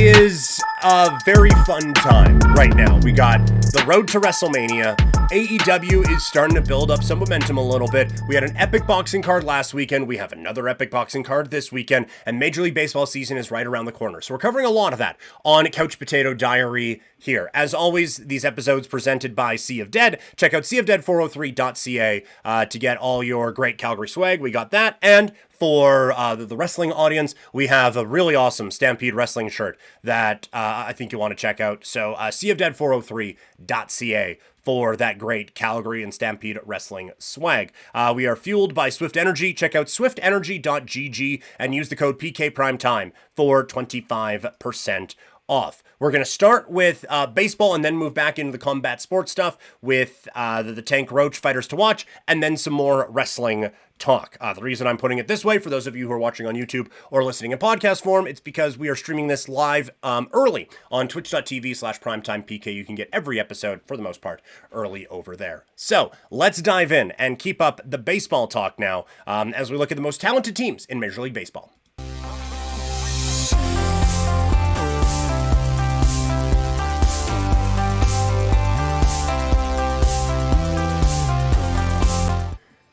is a very fun time right now. We got the road to WrestleMania. AEW is starting to build up some momentum a little bit. We had an epic boxing card last weekend. We have another epic boxing card this weekend. And Major League Baseball season is right around the corner. So we're covering a lot of that on Couch Potato Diary here. As always, these episodes presented by Sea of Dead. Check out seaofdead403.ca to get all your great Calgary swag. We got that. And for the wrestling audience, we have a really awesome Stampede Wrestling shirt that I think you want to check out. So seaofdead403.ca for that great Calgary and Stampede Wrestling swag. We are fueled by Swift Energy. Check out swiftenergy.gg and use the code PKPrimetime for 25% off. We're going to start with baseball and then move back into the combat sports stuff with the Tank Roach Fighters to Watch and then some more wrestling talk. The reason I'm putting it this way, for those of you who are watching on YouTube or listening in podcast form, it's because we are streaming this live early on twitch.tv/primetimepk. You can get every episode, for the most part, early over there. So let's dive in and keep up the baseball talk now as we look at the most talented teams in Major League Baseball.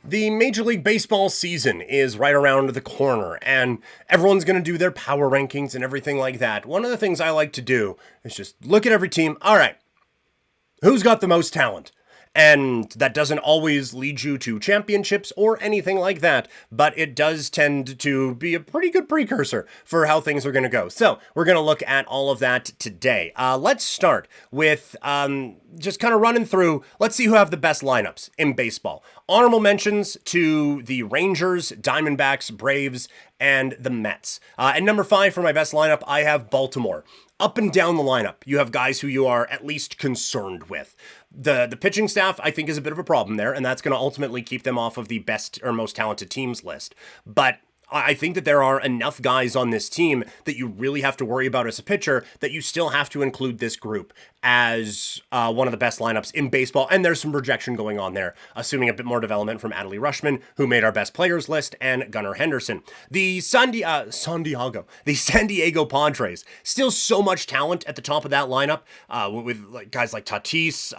The Major League Baseball season is right around the corner, and everyone's going to do their power rankings and everything like that. One of the things I like to do is just look at every team. All right, who's got the most talent? And that doesn't always lead you to championships or anything like that, but it does tend to be a pretty good precursor for how things are going to go. So we're going to look at all of that today. Let's start with just kind of running through. Let's see who have the best lineups in baseball. Honorable mentions to the Rangers, Diamondbacks, Braves, and the Mets. And number 5 for my best lineup, I have Baltimore. Up and down the lineup, you have guys who you are at least concerned with. The pitching staff, I think, is a bit of a problem there, and that's going to ultimately keep them off of the best or most talented teams list. But I think that there are enough guys on this team that you really have to worry about as a pitcher that you still have to include this group as one of the best lineups in baseball. And there's some projection going on there, assuming a bit more development from Adley Rutschman, who made our best players list, and Gunnar Henderson. The San Diego Padres, still so much talent at the top of that lineup with like guys like Tatis,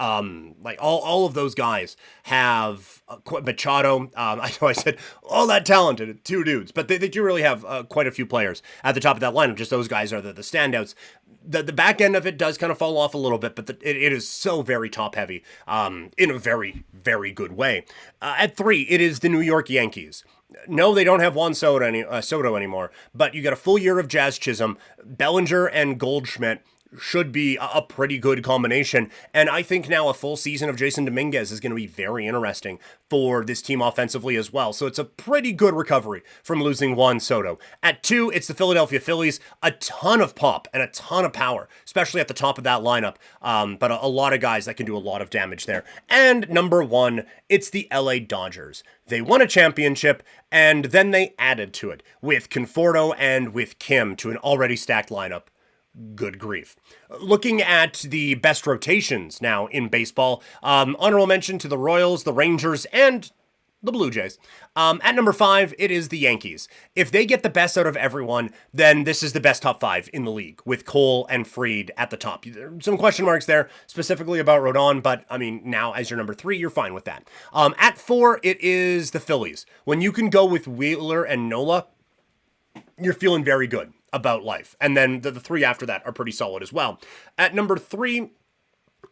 like all of those guys have Machado. I know I said all that talented, 2 dudes, but they do really have quite a few players at the top of that lineup. Just those guys are the standouts. The back end of it does kind of fall off a little bit, but it is so very top heavy in a very, very good way. At 3, it is the New York Yankees. No, they don't have Juan Soto anymore, but you got a full year of Jazz Chisholm, Bellinger, and Goldschmidt. Should be a pretty good combination. And I think now a full season of Jason Dominguez is going to be very interesting for this team offensively as well. So it's a pretty good recovery from losing Juan Soto. At 2, it's the Philadelphia Phillies. A ton of pop and a ton of power, especially at the top of that lineup. But a lot of guys that can do a lot of damage there. And number 1, it's the LA Dodgers. They won a championship, and then they added to it with Conforto and with Kim to an already stacked lineup. Good grief. Looking at the best rotations now in baseball, honorable mention to the Royals, the Rangers, and the Blue Jays. At number 5, it is the Yankees. If they get the best out of everyone, then this is the best top 5 in the league, with Cole and Fried at the top. Some question marks there, specifically about Rodon, but I mean, now as your number 3, you're fine with that. At 4, it is the Phillies. When you can go with Wheeler and Nola, you're feeling very good about life. And then the 3 after that are pretty solid as well. At number 3,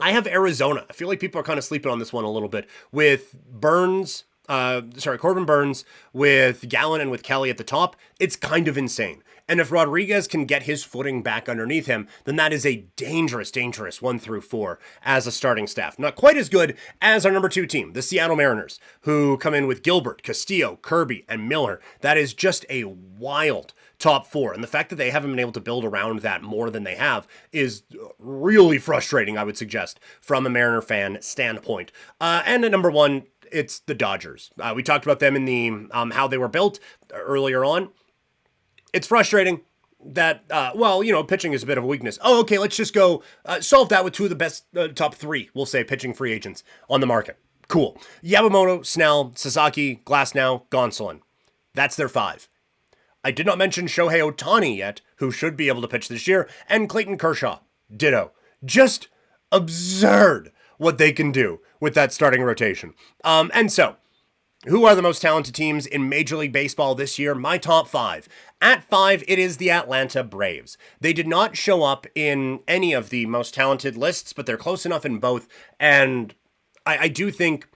I have Arizona. I feel like people are kind of sleeping on this one a little bit with Corbin Burns, with Gallen and with Kelly at the top. It's kind of insane. And if Rodriguez can get his footing back underneath him, then that is a dangerous 1 through 4 as a starting staff. Not quite as good as our number 2 team, the Seattle Mariners, who come in with Gilbert, Castillo, Kirby, and Miller. That is just a wild top 4. And the fact that they haven't been able to build around that more than they have is really frustrating, I would suggest, from a Mariner fan standpoint. And at number 1, it's the Dodgers. We talked about them in the how they were built earlier on. It's frustrating that, pitching is a bit of a weakness. Oh, okay, let's just go solve that with 2 of the best top 3, we'll say, pitching free agents on the market. Cool. Yamamoto, Snell, Sasaki, Glasnow, Gonsolin. That's their 5. I did not mention Shohei Ohtani yet, who should be able to pitch this year, and Clayton Kershaw, ditto. Just absurd what they can do with that starting rotation. And so, who are the most talented teams in Major League Baseball this year? My top 5. At 5, it is the Atlanta Braves. They did not show up in any of the most talented lists, but they're close enough in both. And I do think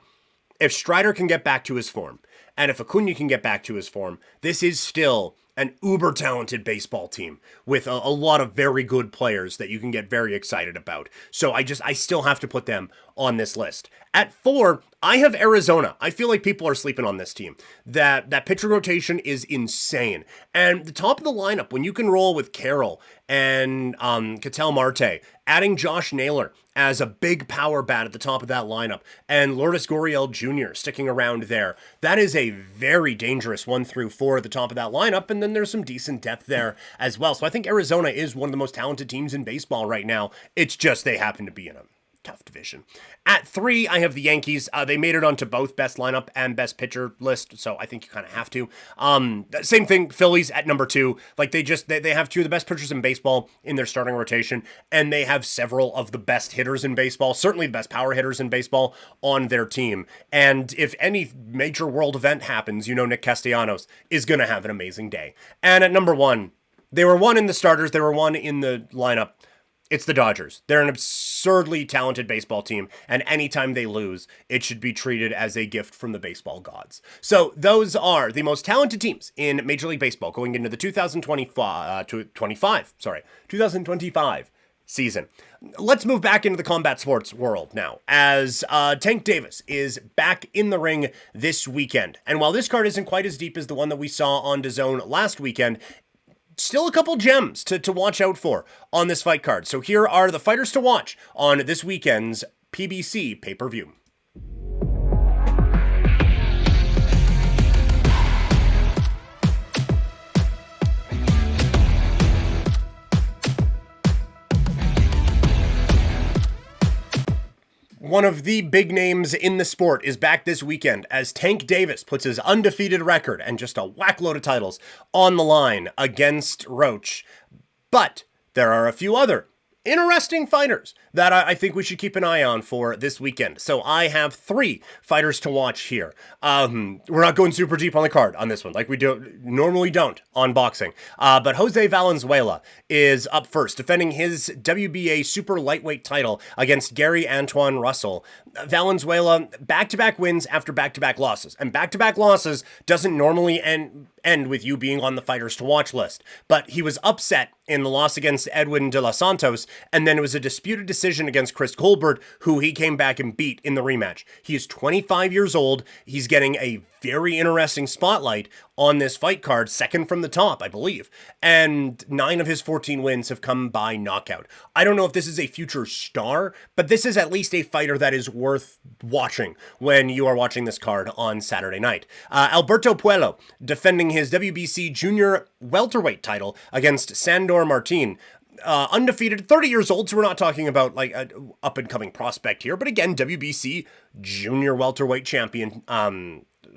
if Strider can get back to his form, and if Acuna can get back to his form, this is still an uber talented baseball team with a lot of very good players that you can get very excited about. So I still have to put them on this list. At 4, I have Arizona. I feel like people are sleeping on this team. That pitcher rotation is insane. And the top of the lineup, when you can roll with Carroll and Ketel Marte, adding Josh Naylor as a big power bat at the top of that lineup, and Lourdes Gurriel Jr. sticking around there, that is a very dangerous 1 through 4 at the top of that lineup, and then there's some decent depth there as well. So I think Arizona is one of the most talented teams in baseball right now. It's just they happen to be in a tough division. At 3, I have the Yankees. They made it onto both best lineup and best pitcher list, so I think you kind of have to. Same thing, Phillies at number 2. Like they have 2 of the best pitchers in baseball in their starting rotation, and they have several of the best hitters in baseball, certainly the best power hitters in baseball on their team. And if any major world event happens, Nick Castellanos is going to have an amazing day. And at number 1, they were 1 in the starters, they were 1 in the lineup. It's the Dodgers. They're an absurdly talented baseball team, and anytime they lose, it should be treated as a gift from the baseball gods. So those are the most talented teams in Major League Baseball going into the 2025 season. Let's move back into the combat sports world now, as Tank Davis is back in the ring this weekend. And while this card isn't quite as deep as the one that we saw on DAZN last weekend, still a couple gems to watch out for on this fight card. So here are the fighters to watch on this weekend's PBC pay-per-view. One of the big names in the sport is back this weekend as Tank Davis puts his undefeated record and just a whackload of titles on the line against Roach. But there are a few other interesting fighters that I think we should keep an eye on for this weekend. So I have 3 fighters to watch here. We're not going super deep on the card on this one, like we normally don't on boxing. But Jose Valenzuela is up first, defending his WBA super lightweight title against Gary Antoine Russell. Valenzuela, back-to-back wins after back-to-back losses. And back-to-back losses doesn't normally end with you being on the fighters to watch list. But he was upset in the loss against Edwin de los Santos, and then it was a disputed decision against Chris Colbert, who he came back and beat in the rematch. He is 25 years old. He's getting a very interesting spotlight on this fight card, second from the top, I believe. And 9 of his 14 wins have come by knockout. I don't know if this is a future star, but this is at least a fighter that is worth watching when you are watching this card on Saturday night. Alberto Puello defending his WBC junior welterweight title against Sandor Martin. Undefeated, 30 years old, so we're not talking about like an up-and-coming prospect here, but again, WBC junior welterweight champion.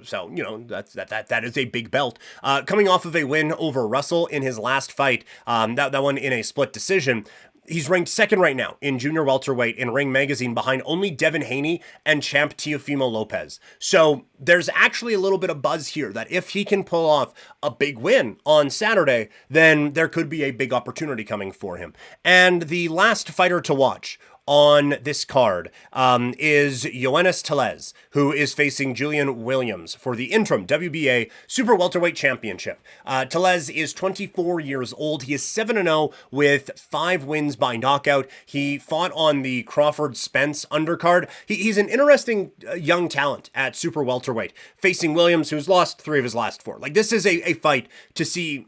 So, that is a big belt. Coming off of a win over Russell in his last fight, that one in a split decision. He's ranked second right now in junior welterweight in Ring Magazine behind only Devin Haney and champ Teofimo Lopez. So there's actually a little bit of buzz here that if he can pull off a big win on Saturday, then there could be a big opportunity coming for him. And the last fighter to watch on this card is Yoenis Tellez, who is facing Julian Williams for the interim WBA Super Welterweight Championship. Tellez is 24 years old. He is 7-0 with 5 wins by knockout. He fought on the Crawford-Spence undercard. He's an interesting young talent at Super Welterweight, facing Williams, who's lost 3 of his last 4. Like, this is a fight to see,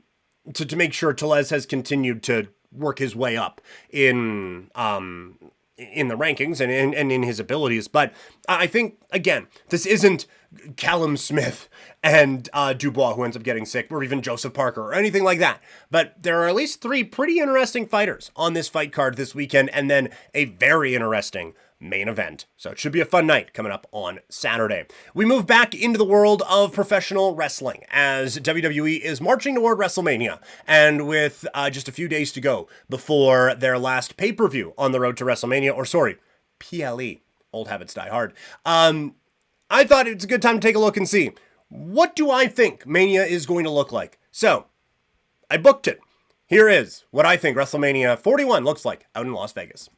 to make sure Tellez has continued to work his way up in the rankings and in his abilities. But I think, again, this isn't Callum Smith and Dubois who ends up getting sick, or even Joseph Parker or anything like that. But there are at least 3 pretty interesting fighters on this fight card this weekend, and then a very interesting main event. So it should be a fun night coming up on Saturday. We move back into the world of professional wrestling as WWE is marching toward WrestleMania, and with just a few days to go before their last pay-per-view on the road to WrestleMania, or sorry, PLE, old habits die hard. I thought it's a good time to take a look and see, what do I think Mania is going to look like? So, I booked it. Here is what I think WrestleMania 41 looks like out in Las Vegas.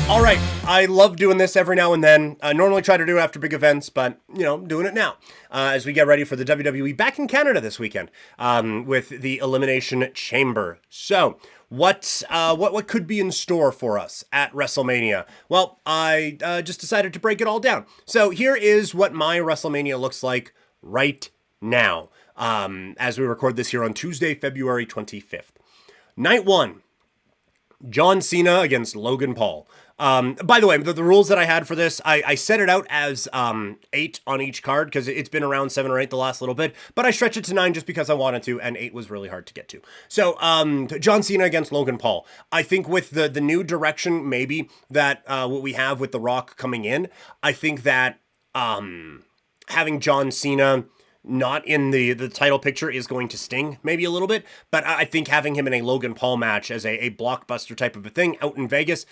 All right, I love doing this every now and then. I normally try to do it after big events, but, doing it now as we get ready for the WWE back in Canada this weekend with the Elimination Chamber. So, what could be in store for us at WrestleMania? Well, I just decided to break it all down. So here is what my WrestleMania looks like right now, as we record this here on Tuesday, February 25th. Night 1, John Cena against Logan Paul. By the way, the rules that I had for this, I set it out as 8 on each card because it's been around 7 or 8 the last little bit, but I stretched it to 9 just because I wanted to, and 8 was really hard to get to. So, John Cena against Logan Paul. I think with the new direction, maybe, that what we have with The Rock coming in, I think that having John Cena not in the title picture is going to sting maybe a little bit, but I think having him in a Logan Paul match as a blockbuster type of a thing out in Vegas,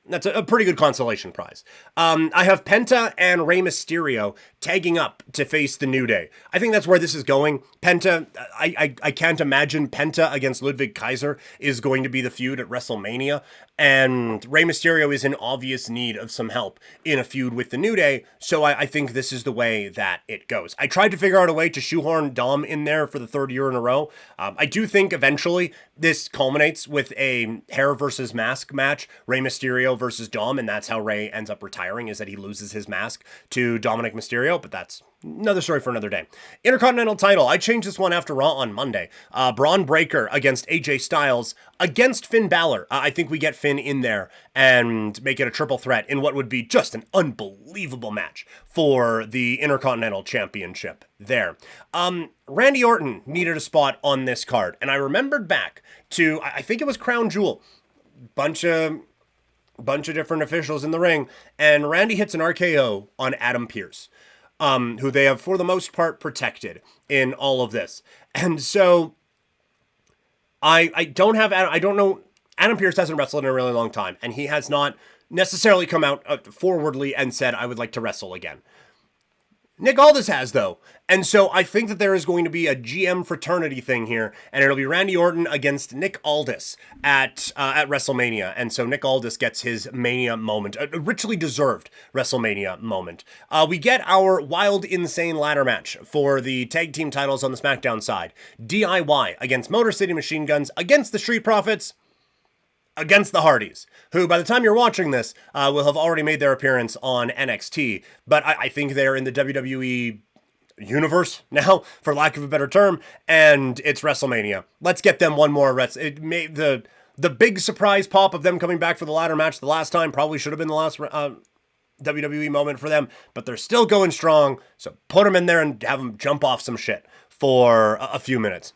that's a pretty good consolation prize. I have Penta and Rey Mysterio tagging up to face the New Day. I think that's where this is going. Penta, I can't imagine Penta against Ludwig Kaiser is going to be the feud at WrestleMania. And Rey Mysterio is in obvious need of some help in a feud with the New Day, so I think this is the way that it goes. I tried to figure out a way to shoehorn Dom in there for the 3rd year in a row. I do think eventually this culminates with a hair versus mask match, Rey Mysterio versus Dom, and that's how Rey ends up retiring, is that he loses his mask to Dominic Mysterio, but that's another story for another day. Intercontinental title, I changed this one after Raw on Monday. Braun Breaker against AJ Styles against Finn Balor. I think we get Finn in there and make it a triple threat in what would be just an unbelievable match for the Intercontinental Championship there. Randy Orton needed a spot on this card, and I remembered back to, I think it was Crown Jewel, bunch of different officials in the ring, and Randy hits an RKO on Adam Pearce, who they have for the most part protected in all of this. And so I don't know, Adam Pearce hasn't wrestled in a really long time, and he has not necessarily come out forwardly and said, I would like to wrestle again. Nick Aldis has, though. And so I think that there is going to be a GM fraternity thing here, and it'll be Randy Orton against Nick Aldis at WrestleMania. And so Nick Aldis gets his Mania moment, a richly deserved WrestleMania moment. We get our wild, insane ladder match for the tag team titles on the SmackDown side. DIY against Motor City Machine Guns against the Street Profits against the Hardys, who by the time you're watching this will have already made their appearance on NXT, but I think they're in the WWE universe now, for lack of a better term, and it's WrestleMania. Let's get them one more. It made the big surprise pop of them coming back for the ladder match the last time probably should have been the last WWE moment for them, but they're still going strong, so put them in there and have them jump off some shit for a few minutes.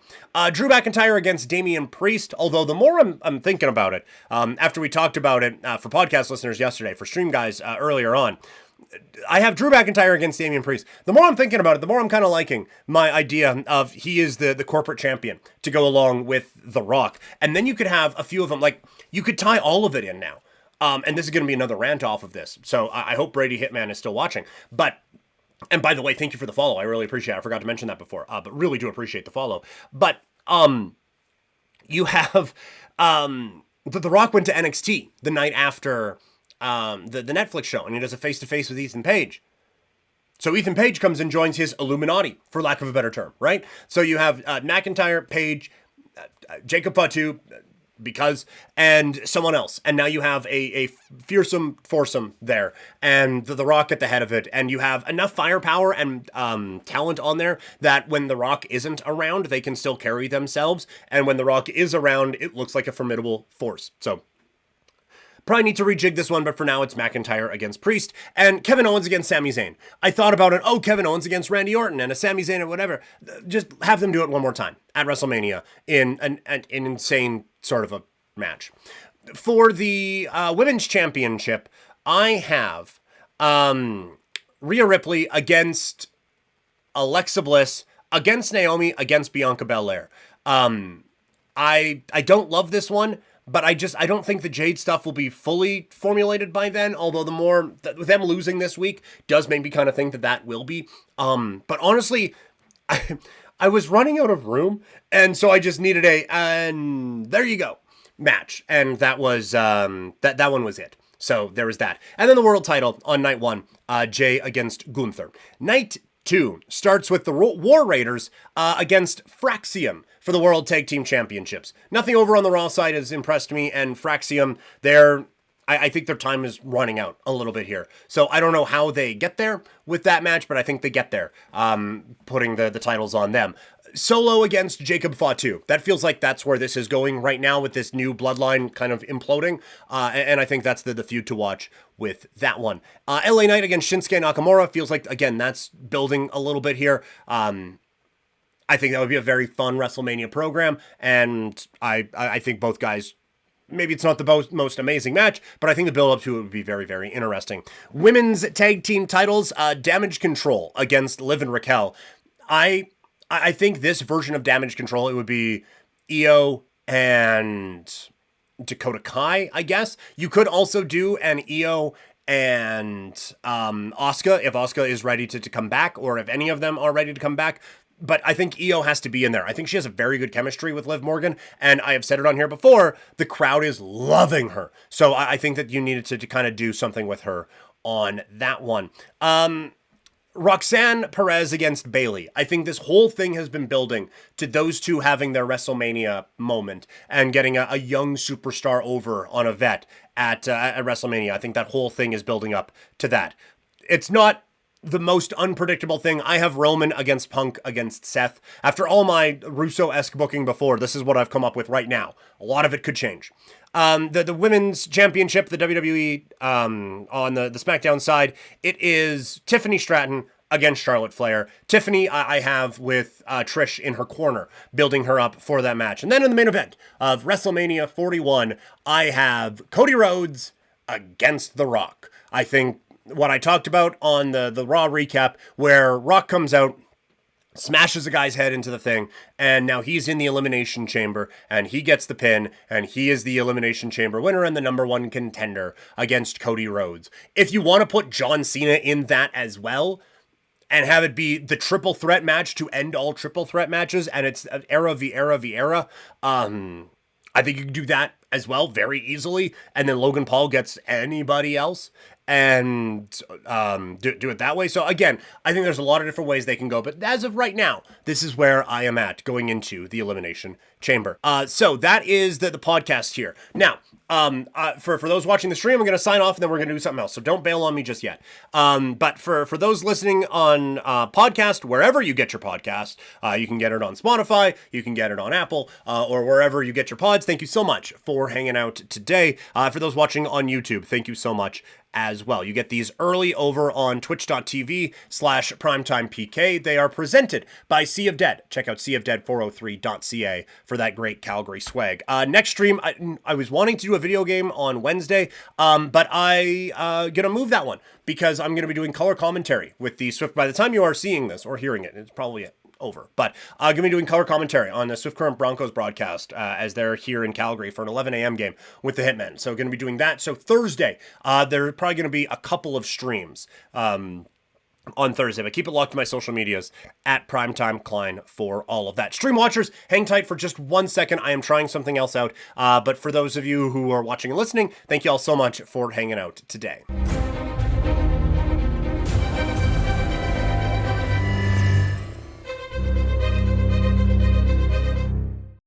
Drew McIntyre against Damian Priest, although the more I'm thinking about it, after we talked about it for podcast listeners yesterday, for stream guys earlier on, I have Drew McIntyre against Damian Priest. The more I'm thinking about it, the more I'm kind of liking my idea of he is the corporate champion to go along with The Rock. And then you could have a few of them, like, you could tie all of it in now. And this is going to be another rant off of this, so I hope Brady Hitman is still watching. And by the way, thank you for the follow. I really appreciate it. I forgot to mention that before, but really do appreciate the follow. But you have The Rock went to NXT the night after the Netflix show, and he does a face-to-face with Ethan Page. So Ethan Page comes and joins his Illuminati, for lack of a better term, right? So you have McIntyre, Page, Jacob Fatu, because, and someone else. And now you have a fearsome foursome there, and the Rock at the head of it, and you have enough firepower and talent on there that when the Rock isn't around, they can still carry themselves, and when the Rock is around, it looks like a formidable force. So probably need to rejig this one, but for now it's McIntyre against Priest and Kevin Owens against Sami Zayn. I thought about it, Kevin Owens against Randy Orton and a Sami Zayn or whatever. Just have them do it one more time at WrestleMania in an insane sort of a match. For the women's championship, I have Rhea Ripley against Alexa Bliss, against Naomi, against Bianca Belair. I don't love this one, but I don't think the Jade stuff will be fully formulated by then, although the more, them losing this week does make me kind of think that will be. But honestly, I was running out of room, and so I just needed and there you go, match. And that was, that one was it. So there was that. And then the world title on night 1, Jay against Gunther. Night 2 starts with the War Raiders against Fraxium for the World Tag Team Championships. Nothing over on the Raw side has impressed me, and Fraxium, I think their time is running out a little bit here. So I don't know how they get there with that match, but I think they get there, putting the titles on them. Solo against Jacob Fatu. That feels like that's where this is going right now with this new bloodline kind of imploding. And I think that's the feud to watch with that one. LA Knight against Shinsuke Nakamura feels like, again, that's building a little bit here. I think that would be a very fun WrestleMania program. And I think both guys, maybe it's not the most amazing match, but I think the build-up to it would be very, very interesting. Women's tag team titles, Damage Control against Liv and Raquel. I think this version of Damage Control, it would be Io and Dakota Kai, I guess. You could also do an Io and Asuka, if Asuka is ready to come back, or if any of them are ready to come back. But I think Io has to be in there. I think she has a very good chemistry with Liv Morgan, and I have said it on here before, the crowd is loving her. So I think that you needed to kind of do something with her on that one. Roxanne Perez against Bayley. I think this whole thing has been building to those two having their WrestleMania moment and getting a young superstar over on a vet at WrestleMania. I think that whole thing is building up to that. It's not the most unpredictable thing. I have Roman against Punk against Seth. After all my Russo-esque booking before, this is what I've come up with right now. A lot of it could change. The women's championship, the WWE, on the SmackDown side, it is Tiffany Stratton against Charlotte Flair. Tiffany, I have with Trish in her corner, building her up for that match. And then in the main event of WrestleMania 41, I have Cody Rhodes against The Rock. I think what I talked about on the Raw recap, where Rock comes out, smashes a guy's head into the thing, and now he's in the Elimination Chamber, and he gets the pin, and he is the Elimination Chamber winner and the #1 contender against Cody Rhodes. If you want to put John Cena in that as well, and have it be the triple threat match to end all triple threat matches, and it's era v era v era, I think you can do that as well very easily, and then Logan Paul gets anybody else, and do it that way. So again, I think there's a lot of different ways they can go, but as of right now, this is where I am at going into the Elimination Chamber. So that is the podcast here. Now, for those watching the stream, I'm going to sign off and then we're going to do something else. So don't bail on me just yet. But for those listening on podcast, wherever you get your podcast, you can get it on Spotify, you can get it on Apple, or wherever you get your pods. Thank you so much for hanging out today. For those watching on YouTube, thank you so much as well. You get these early over on twitch.tv/primetimepk. They are presented by Sea of Dead. Check out seaofdead403.ca for that great Calgary swag. Next stream, I was wanting to do a video game on Wednesday, but I gonna move that one because I'm gonna be doing color commentary with the Swift. By the time you are seeing this or hearing it, it's probably over. But I'm going to be doing color commentary on the Swift Current Broncos broadcast as they're here in Calgary for an 11 a.m. game with the Hitmen. So going to be doing that. So Thursday, there are probably going to be a couple of streams on Thursday, but keep it locked to my social medias at Primetime Klein for all of that. Stream watchers, hang tight for just 1 second. I am trying something else out. But for those of you who are watching and listening, thank you all so much for hanging out today.